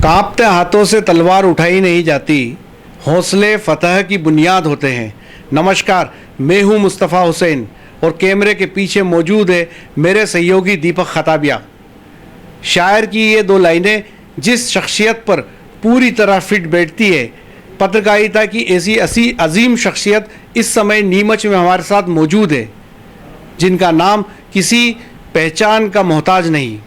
कांपते हाथों से तलवार उठाई नहीं जाती, हौसले फतह की बुनियाद होते हैं। नमस्कार, मैं हूं मुस्तफ़ा हुसैन और कैमरे के पीछे मौजूद है मेरे सहयोगी दीपक खताबिया। शायर की ये दो लाइनें जिस शख्सियत पर पूरी तरह फिट बैठती है। पत्रकारिता की ऐसी अजीम शख्सियत इस समय नीमच में हमारे साथ मौजूद है, जिनका नाम किसी पहचान का मोहताज नहीं।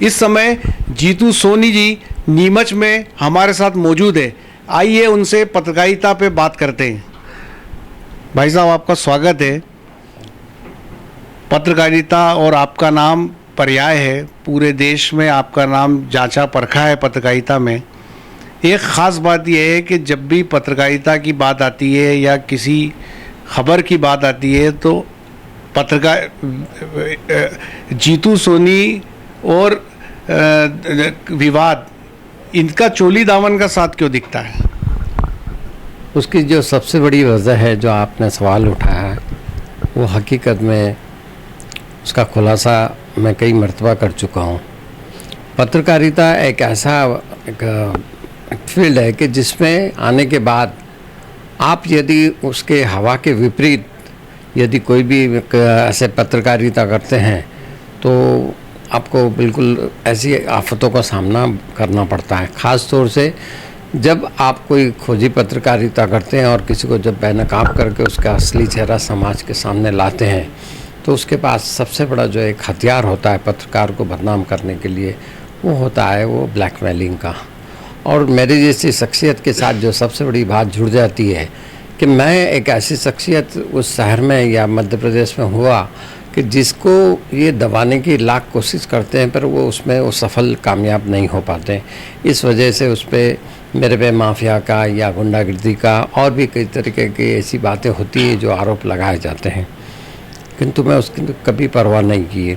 इस समय जीतू सोनी जी नीमच में हमारे साथ मौजूद है। आइए उनसे पत्रकारिता पे बात करते हैं। भाई साहब, आपका स्वागत है। पत्रकारिता और आपका नाम पर्याय है, पूरे देश में आपका नाम जांचा परखा है पत्रकारिता में। एक ख़ास बात यह है कि जब भी पत्रकारिता की बात आती है या किसी खबर की बात आती है तो पत्रकार जीतू सोनी और विवाद, इनका चोली दामन का साथ क्यों दिखता है? उसकी जो सबसे बड़ी वजह है, जो आपने सवाल उठाया है, वो हकीकत में उसका खुलासा मैं कई मर्तबा कर चुका हूँ। पत्रकारिता एक ऐसा फील्ड है कि जिसमें आने के बाद आप यदि उसके हवा के विपरीत यदि कोई भी ऐसे पत्रकारिता करते हैं तो आपको बिल्कुल ऐसी आफतों का सामना करना पड़ता है। ख़ास तौर से जब आप कोई खोजी पत्रकारिता करते हैं और किसी को जब बेनकाब करके उसका असली चेहरा समाज के सामने लाते हैं तो उसके पास सबसे बड़ा जो एक हथियार होता है पत्रकार को बदनाम करने के लिए, वो होता है वो ब्लैकमेलिंग का। और मेरी जैसी शख्सियत के साथ जो सबसे बड़ी बात जुड़ जाती है कि मैं एक ऐसी शख्सियत उस शहर में या मध्य प्रदेश में हुआ कि जिसको ये दबाने की लाख कोशिश करते हैं पर वो उसमें वो सफल कामयाब नहीं हो पाते। इस वजह से उस पर मेरे पे माफिया का या गुंडागर्दी का और भी कई तरीके की ऐसी बातें होती हैं जो आरोप लगाए जाते हैं, किंतु मैं उसकी कभी परवाह नहीं की।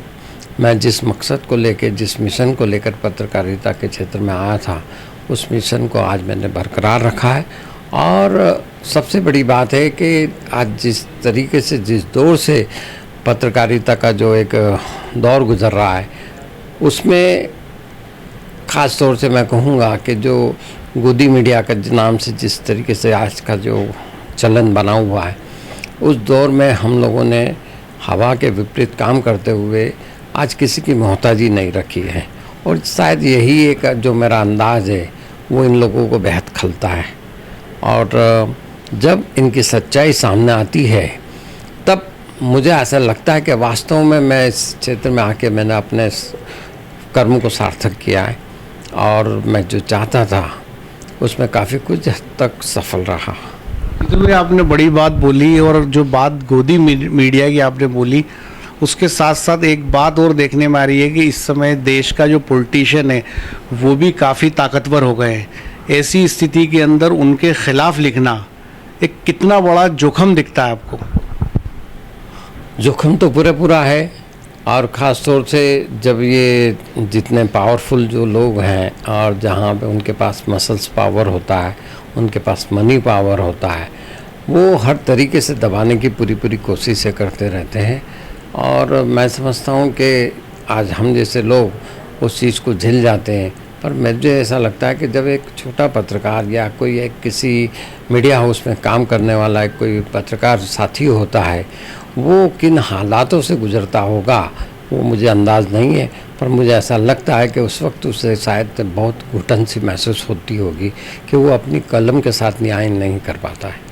मैं जिस मकसद को लेकर, जिस मिशन को लेकर पत्रकारिता के क्षेत्र में आया था, उस मिशन को आज मैंने बरकरार रखा है। और सबसे बड़ी बात है कि आज जिस तरीके से, जिस दौर से पत्रकारिता का जो एक दौर गुजर रहा है, उसमें ख़ास तौर से मैं कहूँगा कि जो गोदी मीडिया का नाम से जिस तरीके से आज का जो चलन बना हुआ है, उस दौर में हम लोगों ने हवा के विपरीत काम करते हुए आज किसी की मोहताजी नहीं रखी है। और शायद यही एक जो मेरा अंदाज़ है वो इन लोगों को बेहद खलता है। और जब इनकी सच्चाई सामने आती है तब मुझे ऐसा लगता है कि वास्तव में मैं इस क्षेत्र में आके मैंने अपने कर्म को सार्थक किया है और मैं जो चाहता था उसमें काफ़ी कुछ हद तक सफल रहा। तो आपने बड़ी बात बोली, और जो बात गोदी मीडिया की आपने बोली, उसके साथ साथ एक बात और देखने में आ रही है कि इस समय देश का जो पॉलिटिशियन है वो भी काफ़ी ताकतवर हो गए हैं। ऐसी स्थिति के अंदर उनके खिलाफ लिखना एक कितना बड़ा जोखम दिखता है आपको? जोखम तो पूरा है, और ख़ास तौर से जब ये जितने पावरफुल जो लोग हैं और जहाँ पे उनके पास मसल्स पावर होता है, उनके पास मनी पावर होता है, वो हर तरीके से दबाने की पूरी कोशिशें करते रहते हैं। और मैं समझता हूँ कि आज हम जैसे लोग उस चीज़ को झेल जाते हैं, पर मुझे ऐसा लगता है कि जब एक छोटा पत्रकार या कोई एक किसी मीडिया हाउस में काम करने वाला एक कोई पत्रकार साथी होता है, वो किन हालातों से गुजरता होगा वो मुझे अंदाज़ नहीं है, पर मुझे ऐसा लगता है कि उस वक्त उसे शायद बहुत घुटन सी महसूस होती होगी कि वो अपनी कलम के साथ न्याय नहीं कर पाता है।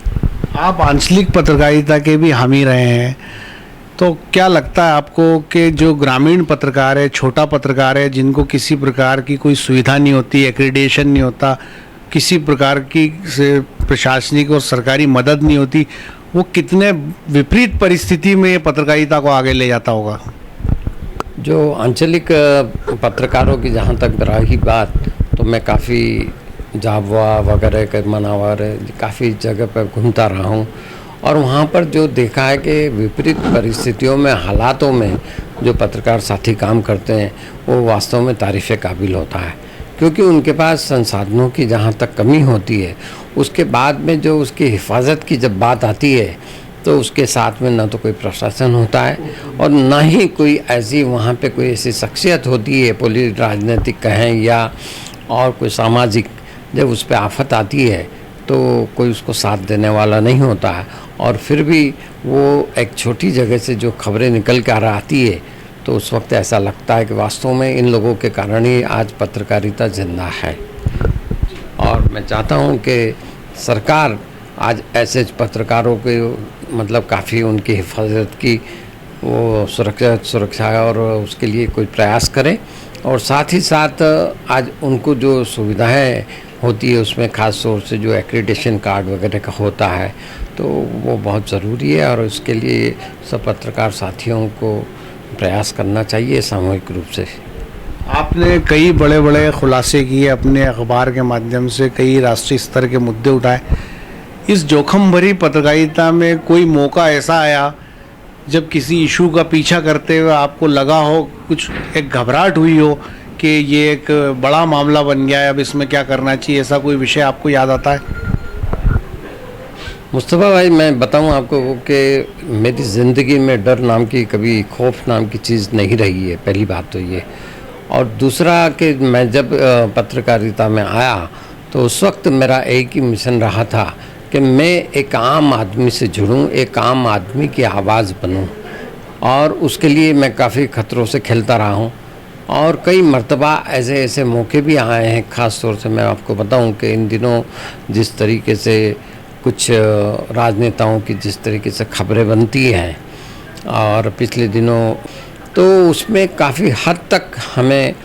आप आंचलिक पत्रकारिता के भी हामी रहे हैं, तो क्या लगता है आपको कि जो ग्रामीण पत्रकार है, छोटा पत्रकार है, जिनको किसी प्रकार की कोई सुविधा नहीं होती, एक्रीडेशन नहीं होता, किसी प्रकार की प्रशासनिक और सरकारी मदद नहीं होती, वो कितने विपरीत परिस्थिति में पत्रकारिता को आगे ले जाता होगा? जो आंचलिक पत्रकारों की जहाँ तक रही बात, तो मैं काफ़ी झाबुआ वगैरह के मनावर काफ़ी जगह पर घूमता रहा हूँ, और वहाँ पर जो देखा है कि विपरीत परिस्थितियों में, हालातों में जो पत्रकार साथी काम करते हैं वो वास्तव में तारीफ़ काबिल होता है, क्योंकि उनके पास संसाधनों की जहाँ तक कमी होती है, उसके बाद में जो उसकी हिफाजत की जब बात आती है तो उसके साथ में ना तो कोई प्रशासन होता है और ना ही कोई ऐसी वहाँ पे कोई ऐसी शख्सियत होती है, पुलिस राजनीतिक कहें या और कोई सामाजिक जब उस पर आफत आती है तो कोई उसको साथ देने वाला नहीं होता है, और फिर भी वो एक छोटी जगह से जो खबरें निकल कर आती है तो उस वक्त ऐसा लगता है कि वास्तव में इन लोगों के कारण ही आज पत्रकारिता जिंदा है। और मैं चाहता हूँ कि सरकार आज ऐसे पत्रकारों के मतलब काफ़ी उनकी हिफाजत की वो सुरक्षा और उसके लिए कोई प्रयास करे, और साथ ही साथ आज उनको जो सुविधाएं होती है उसमें ख़ास तौर से जो एक्रीडिटेशन कार्ड वगैरह का होता है तो वो बहुत ज़रूरी है, और उसके लिए सब पत्रकार साथियों को प्रयास करना चाहिए सामूहिक रूप से। आपने कई बड़े बड़े खुलासे किए अपने अखबार के माध्यम से, कई राष्ट्रीय स्तर के मुद्दे उठाए। इस जोखिम भरी पत्रकारिता में कोई मौका ऐसा आया जब किसी इशू का पीछा करते हुए आपको लगा हो, कुछ एक घबराहट हुई हो कि ये एक बड़ा मामला बन गया है, अब इसमें क्या करना चाहिए, ऐसा कोई विषय आपको याद आता है? मुस्तफ़ा भाई, मैं बताऊं आपको कि मेरी ज़िंदगी में डर नाम की, कभी खौफ नाम की चीज़ नहीं रही है, पहली बात तो ये। और दूसरा कि मैं जब पत्रकारिता में आया तो उस वक्त मेरा एक ही मिशन रहा था कि मैं एक आम आदमी से जुड़ूं, एक आम आदमी की आवाज़ बनूं, और उसके लिए मैं काफ़ी खतरों से खेलता रहा हूं। और कई मर्तबा ऐसे ऐसे मौके भी आए हैं, ख़ास तौर से मैं आपको बताऊं कि इन दिनों जिस तरीके से कुछ राजनेताओं की जिस तरीके से खबरें बनती हैं, और पिछले दिनों तो उसमें काफ़ी हद तक हमें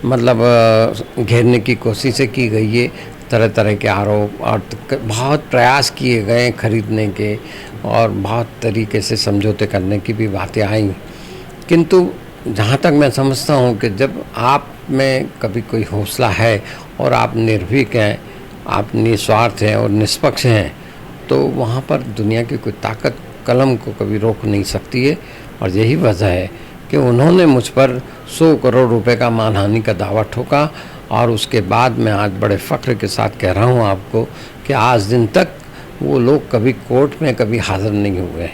मतलब घेरने की कोशिशें की गई है, तरह तरह के आरोप, और बहुत प्रयास किए गए खरीदने के, और बहुत तरीके से समझौते करने की भी बातें आई। किंतु जहाँ तक मैं समझता हूँ कि जब आप में कभी कोई हौसला है और आप निर्भीक हैं, आप निस्वार्थ हैं और निष्पक्ष हैं, तो वहाँ पर दुनिया की कोई ताकत कलम को कभी रोक नहीं सकती है। और यही वजह है कि उन्होंने मुझ पर 100 करोड़ रुपए का मानहानि का दावा ठोका, और उसके बाद मैं आज बड़े फ़ख्र के साथ कह रहा हूँ आपको कि आज दिन तक वो लोग कभी कोर्ट में कभी हाज़िर नहीं हुए।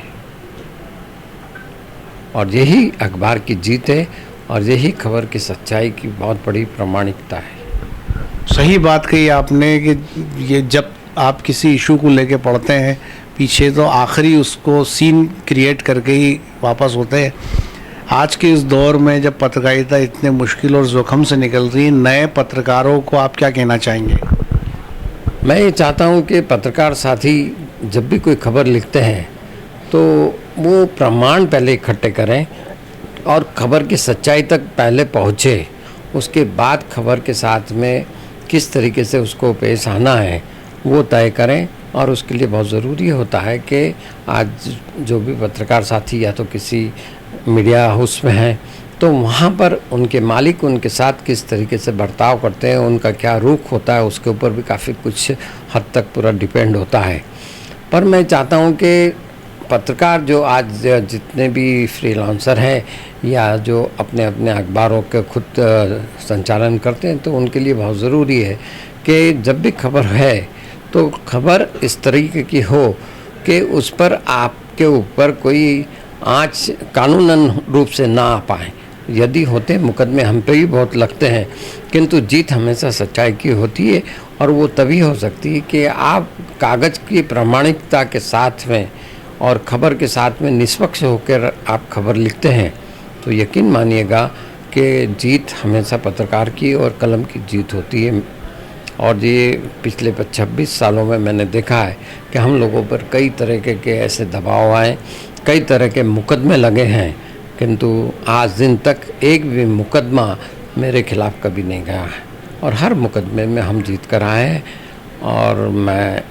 और यही अखबार की जीत है, और यही खबर की सच्चाई की बहुत बड़ी प्रामाणिकता है। सही बात कही आपने कि ये जब आप किसी इशू को लेके पढ़ते हैं पीछे, तो आखिरी उसको सीन क्रिएट करके ही वापस होते हैं। आज के इस दौर में जब पत्रकारिता इतने मुश्किल और जोखिम से निकल रही है, नए पत्रकारों को आप क्या कहना चाहेंगे? मैं ये चाहता हूँ कि पत्रकार साथी जब भी कोई खबर लिखते हैं तो वो प्रमाण पहले इकट्ठे करें, और खबर की सच्चाई तक पहले पहुँचे, उसके बाद खबर के साथ में किस तरीके से उसको पेश आना है वो तय करें। और उसके लिए बहुत ज़रूरी होता है कि आज जो भी पत्रकार साथी या तो किसी मीडिया हाउस में हैं तो वहाँ पर उनके मालिक उनके साथ किस तरीके से बर्ताव करते हैं, उनका क्या रुख होता है, उसके ऊपर भी काफ़ी कुछ हद तक पूरा डिपेंड होता है। पर मैं चाहता हूँ कि पत्रकार जो आज जितने भी फ्रीलांसर हैं या जो अपने अपने अखबारों के खुद संचालन करते हैं, तो उनके लिए बहुत ज़रूरी है कि जब भी खबर है तो खबर इस तरीके की हो कि उस पर आपके ऊपर कोई आँच कानूनन रूप से ना आ पाए। यदि होते मुकदमे हम पे भी बहुत लगते हैं, किंतु जीत हमेशा सच्चाई की होती है, और वो तभी हो सकती है कि आप कागज़ की प्रामाणिकता के साथ में और खबर के साथ में निष्पक्ष होकर आप खबर लिखते हैं। तो यकीन मानिएगा कि जीत हमेशा पत्रकार की और कलम की जीत होती है। और ये पिछले 26 सालों में मैंने देखा है कि हम लोगों पर कई तरह के ऐसे दबाव आए, कई तरह के मुकदमे लगे हैं, किंतु आज दिन तक एक भी मुकदमा मेरे खिलाफ़ कभी नहीं गया है, और हर मुकदमे में हम जीत कर आए हैं। और मैं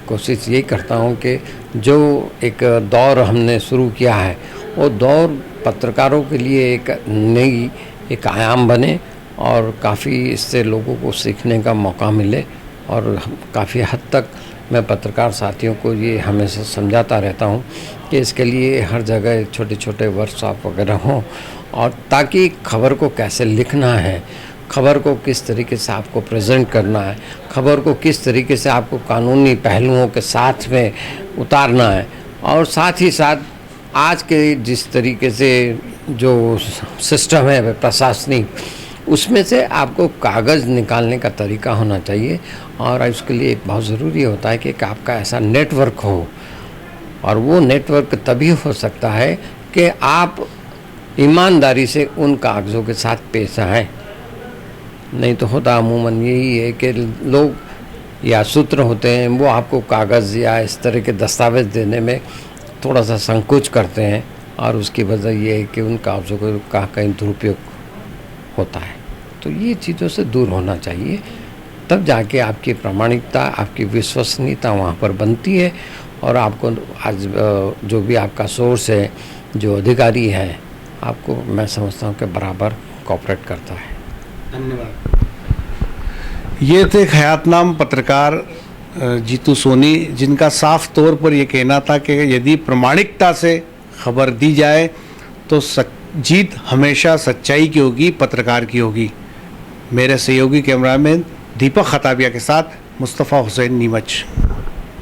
कोशिश यही करता हूँ कि जो एक दौर हमने शुरू किया है वो दौर पत्रकारों के लिए एक नई एक आयाम बने, और काफ़ी इससे लोगों को सीखने का मौका मिले। और काफ़ी हद तक मैं पत्रकार साथियों को ये हमेशा समझाता रहता हूँ कि इसके लिए हर जगह छोटे छोटे वर्कशॉप वगैरह हों, और ताकि खबर को कैसे लिखना है, खबर को किस तरीके से आपको प्रेजेंट करना है, खबर को किस तरीके से आपको कानूनी पहलुओं के साथ में उतारना है, और साथ ही साथ आज के जिस तरीके से जो सिस्टम है प्रशासनिक, उसमें से आपको कागज़ निकालने का तरीका होना चाहिए, और इसके लिए बहुत ज़रूरी होता है कि आपका ऐसा नेटवर्क हो, और वो नेटवर्क तभी हो सकता है कि आप ईमानदारी से उन कागज़ों के साथ पेश आएँ। नहीं तो होता अमूमन यही है कि लोग या सूत्र होते हैं, वो आपको कागज़ या इस तरह के दस्तावेज़ देने में थोड़ा सा संकोच करते हैं, और उसकी वजह ये है कि उन कागज़ों का कहीं दुरुपयोग होता है। तो ये चीज़ों से दूर होना चाहिए, तब जाके आपकी प्रामाणिकता, आपकी विश्वसनीयता वहाँ पर बनती है, और आपको आज जो भी आपका सोर्स है, जो अधिकारी है, आपको मैं समझता हूँ कि बराबर कोऑपरेट करता है। धन्यवाद। ये थे ख्यातनाम पत्रकार जीतू सोनी, जिनका साफ तौर पर यह कहना था कि यदि प्रामाणिकता से खबर दी जाए तो जीत हमेशा सच्चाई की होगी, पत्रकार की होगी। मेरे सहयोगी कैमरामैन दीपक खताबिया के साथ मुस्तफ़ा हुसैन, नीमच।